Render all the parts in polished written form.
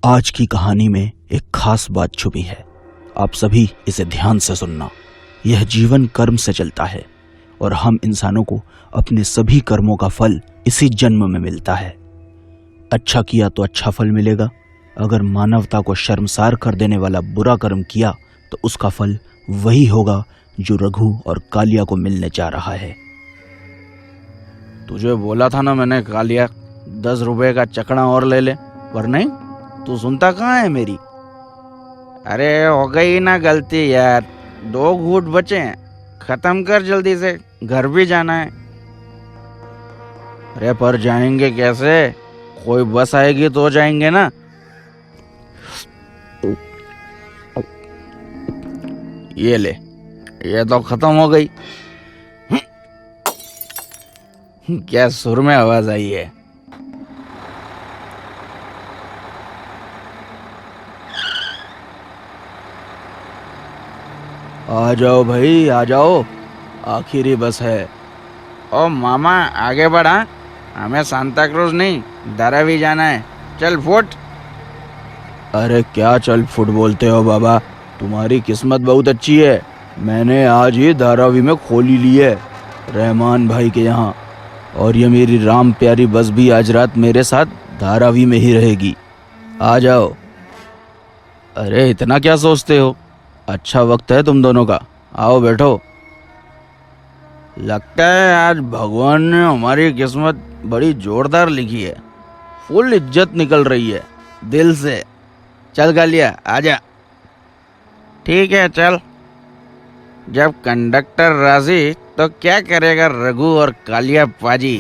आज की कहानी में एक खास बात छुपी है। आप सभी इसे ध्यान से सुनना। यह जीवन कर्म से चलता है और हम इंसानों को अपने सभी कर्मों का फल इसी जन्म में मिलता है। अच्छा किया तो अच्छा फल मिलेगा। अगर मानवता को शर्मसार कर देने वाला बुरा कर्म किया तो उसका फल वही होगा जो रघु और कालिया को मिलने जा रहा है। तुझे बोला था ना मैंने कालिया, 10 रुपए का चकना और ले ले, पर नहीं, तू सुनता कहाँ है मेरी। अरे हो गई ना गलती यार, 2 घूंट बचे हैं, खत्म कर जल्दी से, घर भी जाना है। अरे पर जाएंगे कैसे? कोई बस आएगी तो जाएंगे ना। ये ले, ये तो खत्म हो गई। क्या सुर में आवाज आई है। आ जाओ भाई, आ जाओ, आखिरी बस है। ओ मामा आगे बढ़ा, हमें सांता क्रूज नहीं धारावी जाना है, चल फुट। अरे क्या चल फुट बोलते हो बाबा, तुम्हारी किस्मत बहुत अच्छी है। मैंने आज ही धारावी में खोली ली है रहमान भाई के यहाँ, और ये मेरी राम प्यारी बस भी आज रात मेरे साथ धारावी में ही रहेगी। आ जाओ। अरे इतना क्या सोचते हो, अच्छा वक्त है तुम दोनों का, आओ बैठो। लगता है आज भगवान ने हमारी किस्मत बड़ी जोरदार लिखी है, फुल इज्जत निकल रही है दिल से। चल कालिया आजा। ठीक है चल। जब कंडक्टर राजी तो क्या करेगा रघु और कालिया पाजी।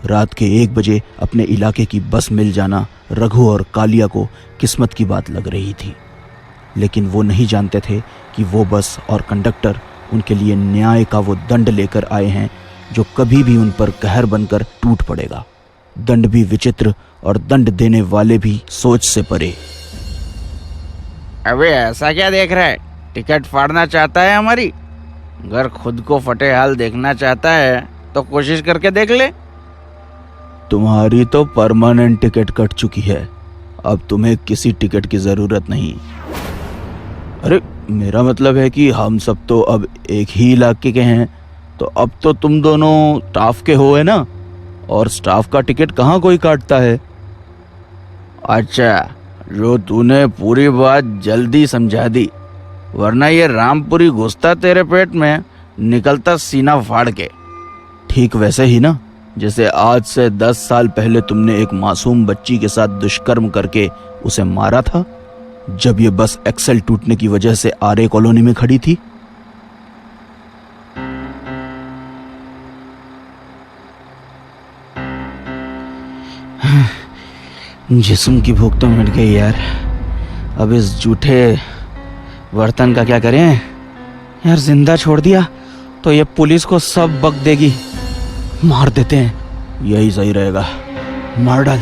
रात के 1 बजे अपने इलाके की बस मिल जाना रघु और कालिया को किस्मत की बात लग रही थी, लेकिन वो नहीं जानते थे कि वो बस और कंडक्टर उनके लिए न्याय का वो दंड लेकर आए हैं जो कभी भी उन पर कहर बनकर टूट पड़ेगा। दंड भी विचित्र और दंड देने वाले भी सोच से परे। अबे ऐसा क्या देख रहा है, टिकट फाड़ना चाहता है हमारी? अगर खुद को फटे हाल देखना चाहता है तो कोशिश करके देख ले। तुम्हारी तो परमानेंट टिकट कट चुकी है, अब तुम्हें किसी टिकट की जरूरत नहीं। अरे मेरा मतलब है कि हम सब तो अब एक ही इलाके के हैं, तो अब तो तुम दोनों स्टाफ के हो है ना, और स्टाफ का टिकट कहाँ कोई काटता है। अच्छा, जो तूने पूरी बात जल्दी समझा दी, वरना ये रामपुरी घुसता तेरे पेट में, निकलता सीना फाड़ के। ठीक वैसे ही ना, जैसे आज से 10 साल पहले तुमने एक मासूम बच्ची के साथ दुष्कर्म करके उसे मारा था, जब ये बस एक्सल टूटने की वजह से आरे कॉलोनी में खड़ी थी। जिस्म की भूख तो मिट गई यार, अब इस जूठे बर्तन का क्या करें यार। जिंदा छोड़ दिया तो ये पुलिस को सब बक देगी, मार देते हैं, यही सही रहेगा, मार डाल।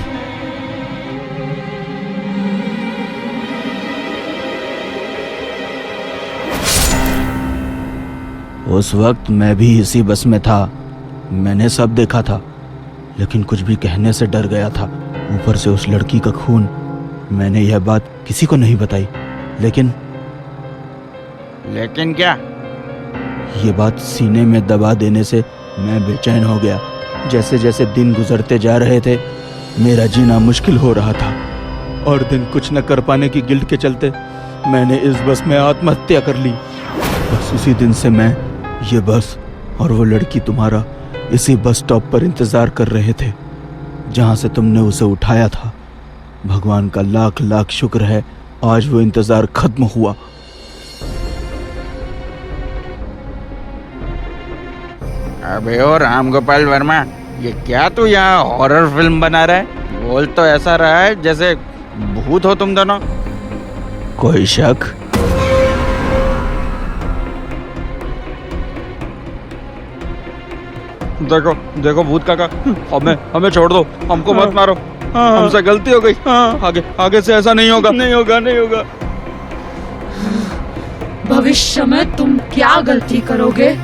उस वक्त मैं भी इसी बस में था, मैंने सब देखा था, लेकिन कुछ भी कहने से डर गया था। ऊपर से उस लड़की का खून, मैंने यह बात किसी को नहीं बताई, लेकिन क्या? ये बात सीने में दबा देने से मैं बेचैन हो गया। जैसे जैसे दिन गुजरते जा रहे थे, मेरा जीना मुश्किल हो रहा था, और दिन कुछ न कर पाने की गिल्ट के चलते मैंने इस बस में आत्महत्या कर ली। बस उसी दिन से मैं, ये बस और वो लड़की तुम्हारा इसी बस स्टॉप पर इंतजार कर रहे थे जहां से तुमने उसे उठाया था। भगवान का लाख लाख शुक्र है, आज वो इंतजार खत्म हुआ। अबे ओ राम गोपाल वर्मा, ये क्या तू यहाँ हॉरर फिल्म बना रहा है? बोल तो ऐसा रहा है जैसे भूत हो तुम दोनों। कोई शक? देखो देखो भूत काका, हमें छोड़ दो, हमको मत मारो, हमसे गलती हो गई। आगे से ऐसा नहीं होगा। नहीं होगा। भविष्य में तुम क्या गलती करोगे,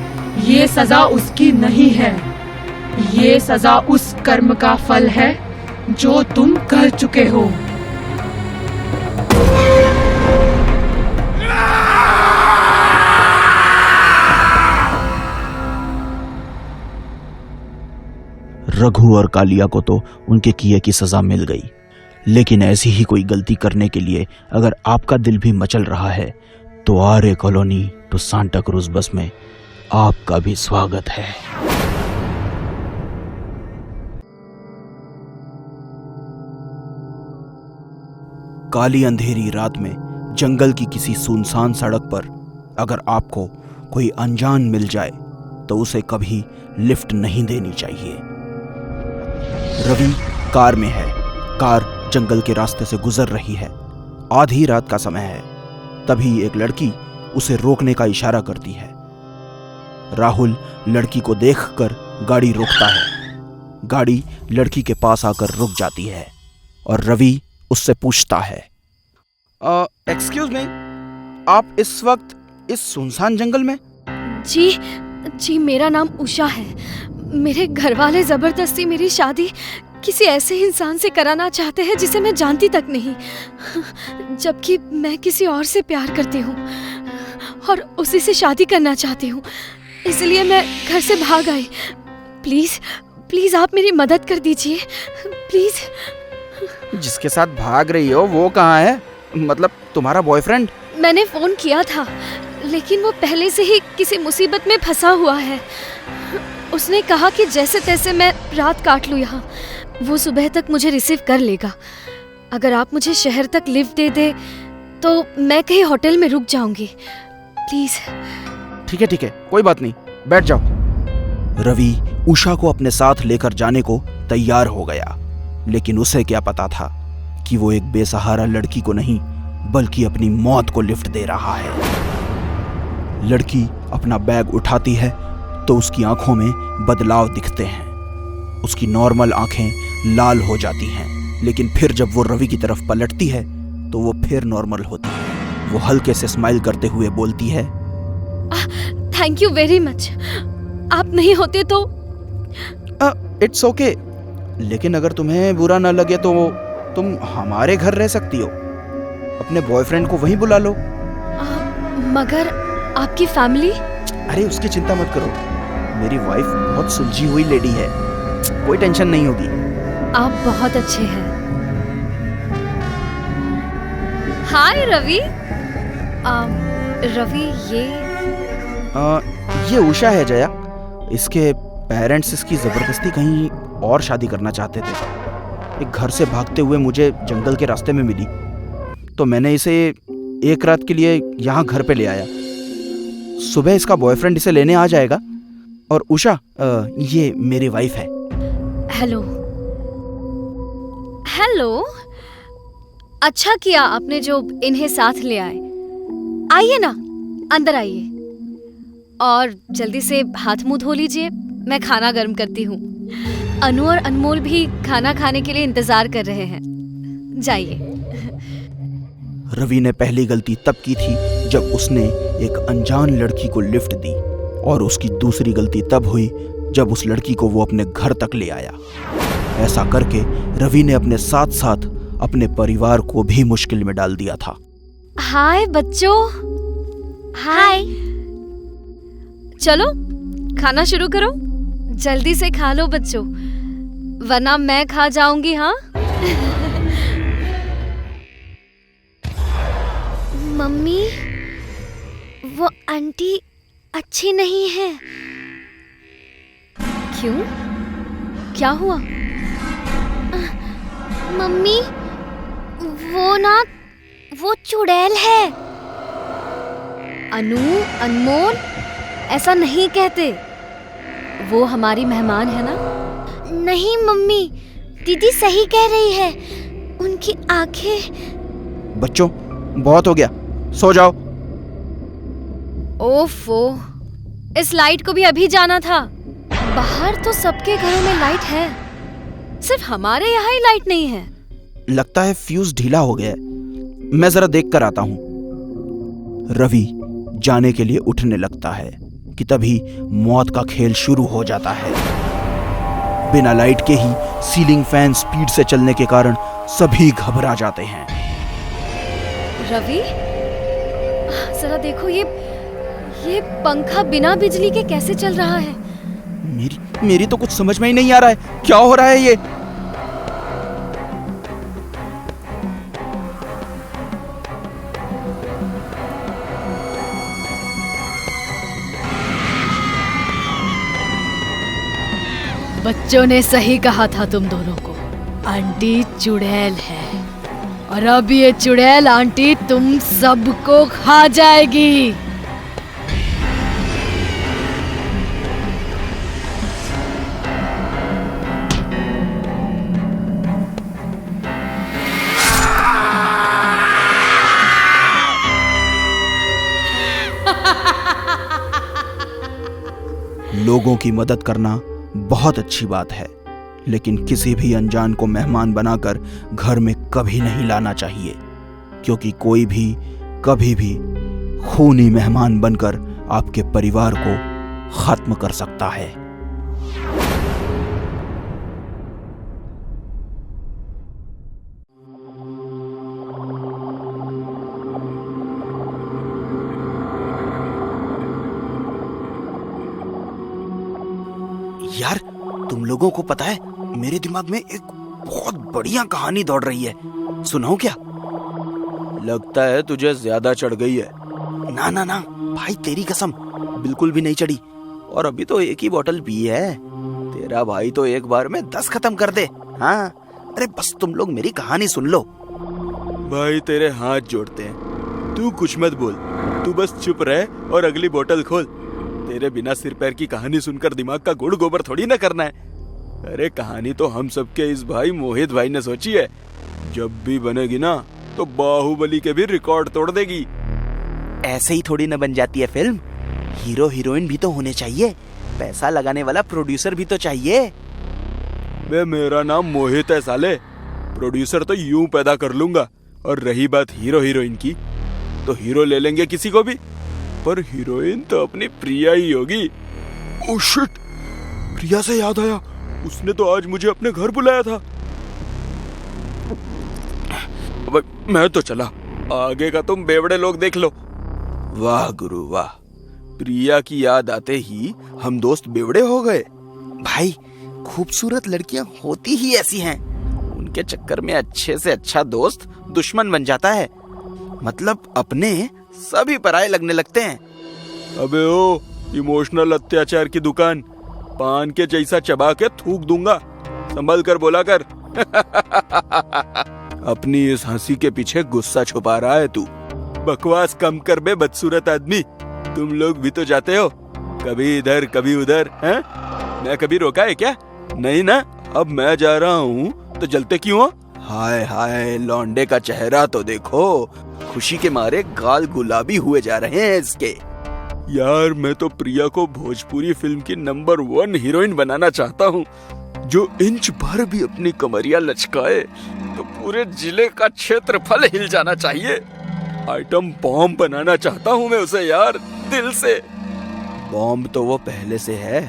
ये सजा उसकी नहीं है। ये सजा उस कर्म का फल है जो तुम कर चुके हो। रघु और कालिया को तो उनके किए की सजा मिल गई, लेकिन ऐसी ही कोई गलती करने के लिए अगर आपका दिल भी मचल रहा है तो आर्य कॉलोनी टू सांता क्रूज बस में आपका भी स्वागत है। काली अंधेरी रात में जंगल की किसी सुनसान सड़क पर अगर आपको कोई अनजान मिल जाए तो उसे कभी लिफ्ट नहीं देनी चाहिए। रवि कार में है। कार जंगल के रास्ते से गुजर रही है। आधी रात का समय है। तभी एक लड़की उसे रोकने का इशारा करती है। राहुल लड़की को देखकर गाड़ी रोकता है। गाड़ी लड़की के पास आकर रुक जाती है और रवि उससे पूछता है, एक्सक्यूज मी, आप इस वक्त इस सुनसान जंगल में? जी मेरा नाम उषा है। मेरे घर वाले जबरदस्ती मेरी शादी किसी ऐसे इंसान से कराना चाहते हैं जिसे मैं जानती तक नहीं, जबकि मैं किसी और से प्यार करती हूँ और उसी से शादी करना चाहती हूँ। इसलिए मैं घर से भाग आई। प्लीज आप मेरी मदद कर दीजिए, प्लीज। जिसके साथ भाग रही हो वो कहाँ है? मतलब तुम्हारा बॉयफ्रेंड? मैंने फोन किया था, लेकिन वो पहले से ही किसी मुसीबत में फंसा हुआ है। उसने कहा कि जैसे तैसे मैं रात काट लूँ यहाँ, वो सुबह तक मुझे रिसीव कर लेगा। अगर आप मुझे शहर तक लिफ्ट दे दे तो मैं कहीं होटल में रुक जाऊंगी, प्लीज। ठीक है, कोई बात नहीं, बैठ जाओ। रवि उषा को अपने साथ लेकर जाने को तैयार हो गया, लेकिन उसे क्या पता था कि वो एक बेसहारा लड़की को नहीं बल्कि अपनी मौत को लिफ्ट दे रहा है। लड़की अपना बैग उठाती है तो उसकी आंखों में बदलाव दिखते हैं। उसकी नॉर्मल आंखें लाल हो जाती हैं, लेकिन फिर जब वो रवि की तरफ पलटती है तो वो फिर नॉर्मल होती है। वो हल्के से स्माइल करते हुए बोलती है, थैंक यू वेरी मच। आप नहीं होते तो। इट्स ओके, लेकिन अगर तुम्हें बुरा ना लगे तो तुम हमारे घर रह सकती हो। अपने बॉयफ्रेंड को वहीं बुला लो। मगर आपकी फैमिली? अरे उसकी चिंता मत करो, मेरी वाइफ बहुत सुलझी हुई लेडी है, कोई टेंशन नहीं होगी। आप बहुत अच्छे हैं। हाय रवि। रवि ये उषा है जया। इसके पेरेंट्स इसकी जबरदस्ती कहीं और शादी करना चाहते थे। एक घर से भागते हुए मुझे जंगल के रास्ते में मिली तो मैंने इसे एक रात के लिए यहाँ घर पे ले आया। सुबह इसका बॉयफ्रेंड इसे लेने आ जाएगा। और उषा, ये मेरी वाइफ है। हेलो। अच्छा किया आपने जो इन्हें साथ ले आए। आइए ना, अंदर आइए और जल्दी से हाथ मुंह धो लीजिए, मैं खाना गर्म करती हूँ। अनु और अनमोल भी खाना खाने के लिए इंतजार कर रहे हैं। जाइए। रवि ने पहली गलती तब की थी जब उसने एक अनजान लड़की को लिफ्ट दी, और उसकी दूसरी गलती तब हुई जब उस लड़की को वो अपने घर तक ले आया। ऐसा करके रवि ने अपने साथ साथ अपने परिवार को भी मुश्किल में डाल दिया था। हाय बच्चों। हाय। चलो खाना शुरू करो, जल्दी से खा लो बच्चों, वरना मैं खा जाऊंगी। हाँ मम्मी, वो आंटी अच्छी नहीं है। क्यों? क्या हुआ? मम्मी, वो चुड़ैल है। अनु, अनमोल, ऐसा नहीं कहते। वो हमारी मेहमान है ना। नहीं मम्मी, दीदी सही कह रही है, उनकी आंखें। बच्चों बहुत हो गया, सो जाओ। ओफो, इस लाइट को भी अभी जाना था। बाहर तो सबके घरों में लाइट है, सिर्फ हमारे यहाँ ही लाइट नहीं है। लगता है फ्यूज ढीला हो गया है, मैं जरा देख कर आता हूँ। रवि जाने के लिए उठने लगता है कि तभी मौत का खेल शुरू हो जाता है। बिना लाइट के ही सीलिंग फैन स्पीड से चलने के कारण सभी घबरा जाते हैं। रवि, जरा देखो, ये पंखा बिना बिजली के कैसे चल रहा है? मेरी तो कुछ समझ में ही नहीं आ रहा है, क्या हो रहा है ये? बच्चों ने सही कहा था तुम दोनों को, आंटी चुड़ैल है और अब ये चुड़ैल आंटी तुम सबको खा जाएगी। लोगों की मदद करना बहुत अच्छी बात है, लेकिन किसी भी अनजान को मेहमान बनाकर घर में कभी नहीं लाना चाहिए, क्योंकि कोई भी कभी भी खूनी मेहमान बनकर आपके परिवार को खत्म कर सकता है। यार, तुम लोगों को पता है, मेरे दिमाग में एक बहुत बढ़िया कहानी दौड़ रही है, सुनाऊं क्या? लगता है तुझे ज्यादा चढ़ गई है। ना ना ना भाई, तेरी कसम बिल्कुल भी नहीं चढ़ी, और अभी तो एक ही बोतल पी है। तेरा भाई तो एक बार में 10 खत्म कर दे। हाँ, अरे बस तुम लोग मेरी कहानी सुन लो। भाई तेरे हाथ जोड़ते हैं, तू कुछ मत बोल, तू बस चुप रह और अगली बोतल खोल। तेरे बिना सिर पैर की कहानी सुनकर दिमाग का गुड़ गोबर थोड़ी ना करना है। अरे कहानी तो हम सबके इस भाई मोहित भाई ने सोची है, जब भी बनेगी ना तो बाहुबली के भी रिकॉर्ड तोड़ देगी। ऐसे ही थोड़ी न बन जाती है फिल्म, हीरो हीरोइन भी तो होने चाहिए, पैसा लगाने वाला प्रोड्यूसर भी तो चाहिए। बे मेरा नाम मोहित है साले, प्रोड्यूसर तो यूं पैदा कर लूंगा। और रही बात हीरो हीरोइन की, तो हीरो ले लेंगे किसी को भी, पर हीरोइन तो अपनी प्रिया ही होगी। ओह शिट, प्रिया से याद आया, उसने तो आज मुझे अपने घर बुलाया था। मैं तो चला, आगे का तुम बेवड़े लोग देख लो। वाह गुरु वाह, प्रिया की याद आते ही हम दोस्त बेवड़े हो गए। भाई, खूबसूरत लड़कियां होती ही ऐसी हैं, उनके चक्कर में अच्छे से अच्छा दोस्त दुश्मन बन जाता है, मतलब अपने सभी पराये लगने लगते हैं। अबे ओ इमोशनल अत्याचार की दुकान, पान के जैसा चबा के थूक दूंगा, संभल कर बोला कर। अपनी इस हंसी के पीछे गुस्सा छुपा रहा है तू। बकवास कम कर बे बदसूरत आदमी, तुम लोग भी तो जाते हो, कभी इधर कभी उधर, हैं? मैं कभी रोका है क्या? नहीं ना। अब मैं जा रहा हूँ तो जलते क्यों हो? हाय हाय, लौंडे का चेहरा तो देखो, खुशी के मारे गाल गुलाबी हुए जा रहे हैं इसके। यार मैं तो प्रिया को भोजपुरी फिल्म की नंबर 1 हीरोइन बनाना चाहता हूँ, जो इंच भर भी अपनी कमरिया लचकाए तो पूरे जिले का क्षेत्रफल हिल जाना चाहिए। आइटम बॉम्ब बनाना चाहता हूँ मैं उसे यार, दिल से। बॉम्ब तो वो पहले से है,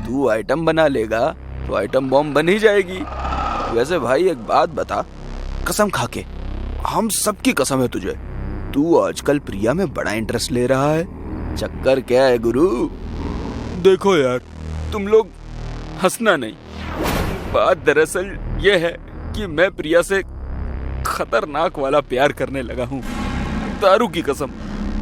तू आइटम बना लेगा तो आइटम बॉम्ब बन ही जाएगी। वैसे भाई एक बात बता, कसम खा के, हम सबकी कसम है तुझे, तू आजकल प्रिया में बड़ा इंटरेस्ट ले रहा है, चक्कर क्या है गुरु? देखो यार, तुम लोग हंसना नहीं, बात दरअसल ये है कि मैं प्रिया से खतरनाक वाला प्यार करने लगा हूँ, दारू की कसम।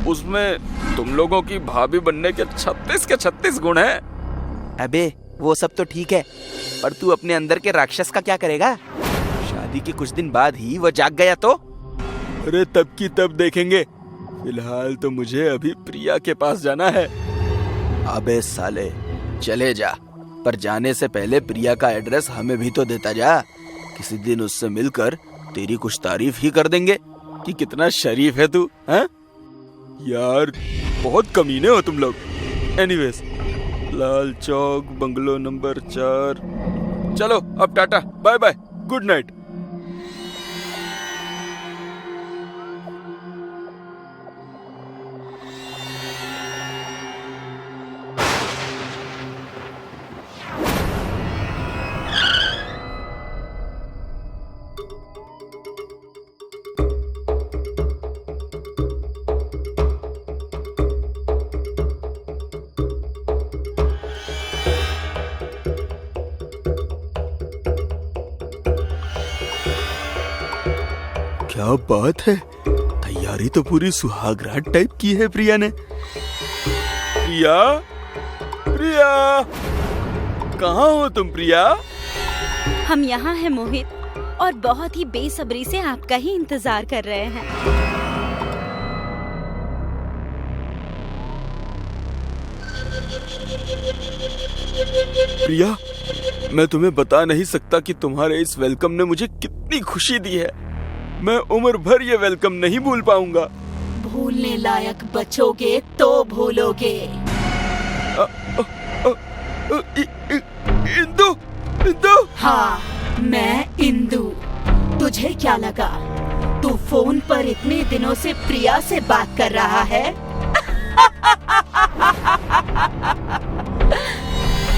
उसमें तुम लोगों की भाभी बनने के 36 के 36 गुण हैं। अबे वो सब तो ठीक है, पर तू अपने अंदर के राक्षस का क्या करेगा? शादी के कुछ दिन बाद ही वो जाग गया तो? अरे तब की तब देखेंगे, फिलहाल तो मुझे अभी प्रिया के पास जाना है। अबे साले, चले जा, पर जाने से पहले प्रिया का एड्रेस हमें भी तो देता जा, किसी दिन उससे मिलकर तेरी कुछ तारीफ ही कर देंगे कि कितना शरीफ है तू, हैं? यार बहुत कमीने हो तुम लोग। Anyways, Lal Chowk bungalow number 4। चलो अब tata, bye bye, good night. क्या बात है, तैयारी तो पूरी सुहागरात टाइप की है प्रिया ने। प्रिया, प्रिया, कहाँ हो तुम प्रिया? हम यहाँ हैं मोहित, और बहुत ही बेसब्री से आपका ही इंतजार कर रहे हैं। प्रिया, मैं तुम्हें बता नहीं सकता कि तुम्हारे इस वेलकम ने मुझे कितनी खुशी दी है। मैं उम्र भर ये वेलकम नहीं भूल पाऊंगा। भूलने लायक बचोगे तो भूलोगे। इंदु, इंदु। हाँ, मैं इंदु। तुझे क्या लगा तू फोन पर इतने दिनों से प्रिया से बात कर रहा है?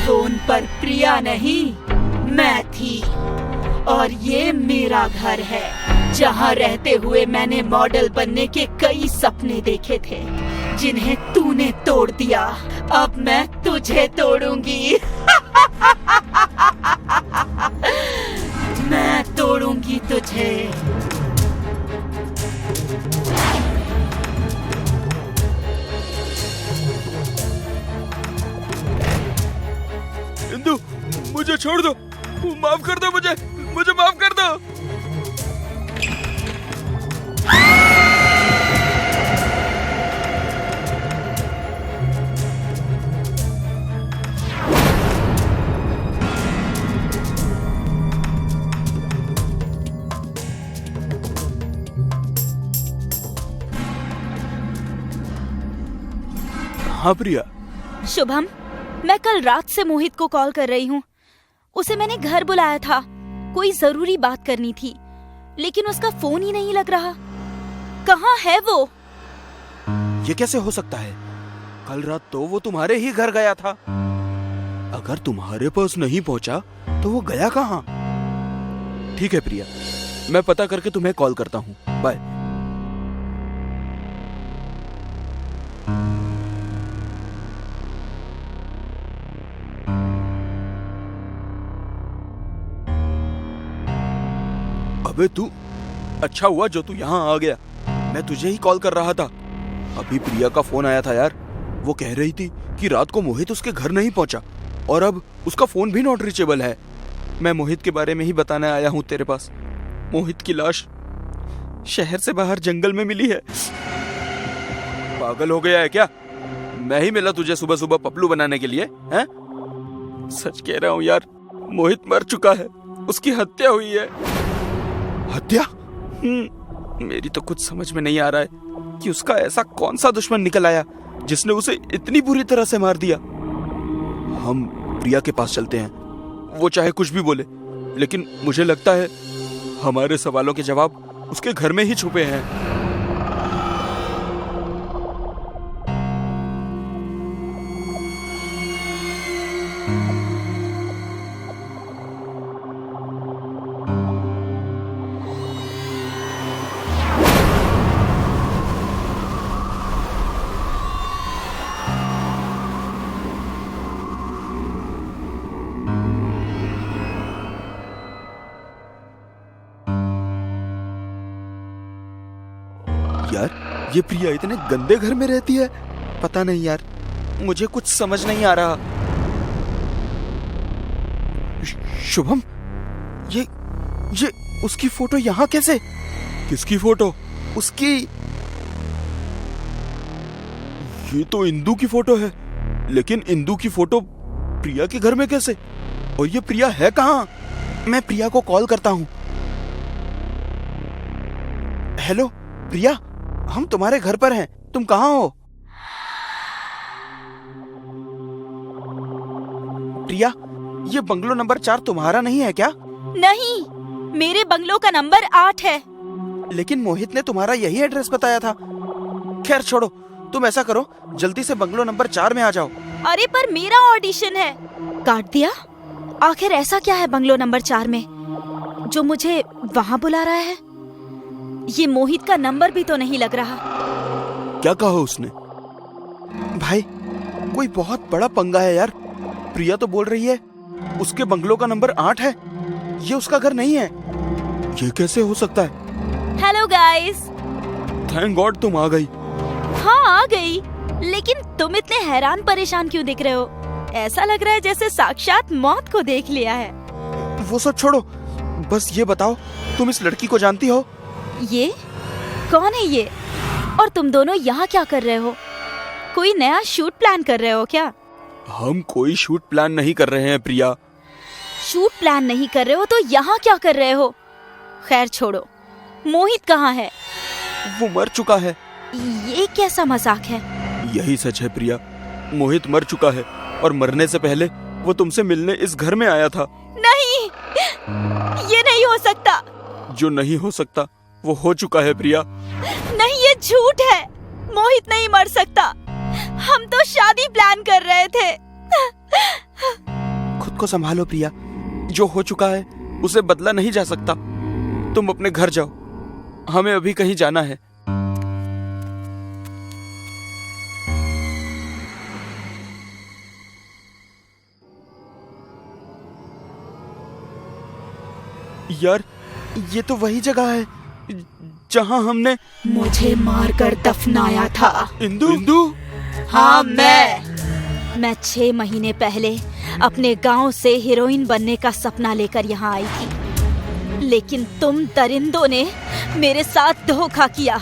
फोन पर प्रिया नहीं, मैं थी। और ये मेरा घर है, जहाँ रहते हुए मैंने मॉडल बनने के कई सपने देखे थे, जिन्हें तूने तोड़ दिया। अब मैं तुझे तोड़ूंगी। मैं तोड़ूंगी तुझे। इंदु, मुझे छोड़ दो, माफ कर दो मुझे माफ कर दो। हाँ प्रिया। शुभम, मैं कल रात से मोहित को कॉल कर रही हूँ। उसे मैंने घर बुलाया था, कोई जरूरी बात करनी थी, लेकिन उसका फोन ही नहीं लग रहा। कहाँ है वो? ये कैसे हो सकता है? कल रात तो वो तुम्हारे ही घर गया था। अगर तुम्हारे पास नहीं पहुंचा तो वो गया कहाँ? ठीक है प्रिया, मैं पता करके तुम्हें कॉल करता हूँ। बाय। अबे तू, अच्छा हुआ जो तू यहाँ आ गया। मैं तुझे ही कॉल कर रहा था। अभी प्रिया का फोन आया था यार। वो कह रही थी कि रात को मोहित उसके घर नहीं पहुंचा और अब उसका फोन भी नॉट रीचेबल है। मैं मोहित के बारे में ही बताने आया हूँ तेरे पास। मोहित की लाश शहर से बाहर जंगल में मिली है। पागल हो गया है क्या? मैं ही मिला तुझे सुबह सुबह पपलू बनाने के लिए, हैं? सच कह रहा हूँ यार, मोहित मर चुका है। उसकी हत्या हुई है। हत्या? मेरी तो कुछ समझ में नहीं आ रहा है कि उसका ऐसा कौन सा दुश्मन निकल आया जिसने उसे इतनी बुरी तरह से मार दिया। हम प्रिया के पास चलते हैं, वो चाहे कुछ भी बोले, लेकिन मुझे लगता है हमारे सवालों के जवाब उसके घर में ही छुपे हैं। यार, ये प्रिया इतने गंदे घर में रहती है। पता नहीं यार, मुझे कुछ समझ नहीं आ रहा। शुभम, ये उसकी फोटो यहाँ कैसे? किसकी फोटो? उसकी। ये तो इंदु की फोटो है, लेकिन इंदु की फोटो प्रिया के घर में कैसे? और ये प्रिया है कहाँ? मैं प्रिया को कॉल करता हूँ। हेलो प्रिया, हम तुम्हारे घर पर हैं, तुम कहाँ हो? प्रिया, ये बंगलो नंबर 4 तुम्हारा नहीं है क्या? नहीं, मेरे बंगलो का नंबर 8 है। लेकिन मोहित ने तुम्हारा यही एड्रेस बताया था। खैर छोड़ो, तुम ऐसा करो, जल्दी से बंगलो नंबर 4 में आ जाओ। अरे पर मेरा ऑडिशन है। काट दिया? आखिर ऐसा क्या है बंगलो नंबर 4 में जो मुझे वहाँ बुला रहा है? ये मोहित का नंबर भी तो नहीं लग रहा। क्या कहा उसने? भाई कोई बहुत बड़ा पंगा है यार। प्रिया तो बोल रही है उसके बंगलो का नंबर 8 है। ये उसका घर नहीं है। ये कैसे हो सकता है? Hello guys. थैंक गॉड तुम आ गई। हाँ आ गई, लेकिन तुम इतने हैरान परेशान क्यों दिख रहे हो? ऐसा लग रहा है जैसे साक्षात मौत को देख लिया है। वो सब छोड़ो, बस ये बताओ तुम इस लड़की को जानती हो? ये कौन है ये? और तुम दोनों यहाँ क्या कर रहे हो? कोई नया शूट प्लान कर रहे हो क्या? हम कोई शूट प्लान नहीं कर रहे हैं प्रिया। शूट प्लान नहीं कर रहे हो तो यहाँ क्या कर रहे हो? खैर छोड़ो, मोहित कहाँ है? वो मर चुका है। ये कैसा मजाक है? यही सच है प्रिया, मोहित मर चुका है और मरने से पहले वो तुमसे मिलने इस घर में आया था। नहीं, ये नहीं हो सकता। जो नहीं हो सकता वो हो चुका है प्रिया। नहीं, ये झूठ है। मोहित नहीं मर सकता। हम तो शादी प्लान कर रहे थे। खुद को संभालो प्रिया, जो हो चुका है उसे बदला नहीं जा सकता। तुम अपने घर जाओ, हमें अभी कहीं जाना है। यार ये तो वही जगह है जहां हमने मुझे मारकर दफनाया था। इंदु? इंदु? हाँ मैं 6 महीने पहले अपने गांव से हीरोइन बनने का सपना लेकर यहाँ आई थी, लेकिन तुम दरिंदों ने मेरे साथ धोखा किया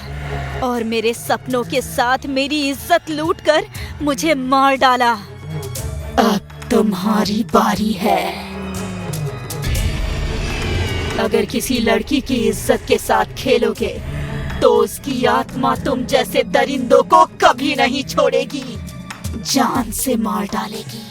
और मेरे सपनों के साथ मेरी इज्जत लूटकर मुझे मार डाला। अब तुम्हारी बारी है। अगर किसी लड़की की इज्जत के साथ खेलोगे तो उसकी आत्मा तुम जैसे दरिंदों को कभी नहीं छोड़ेगी, जान से मार डालेगी।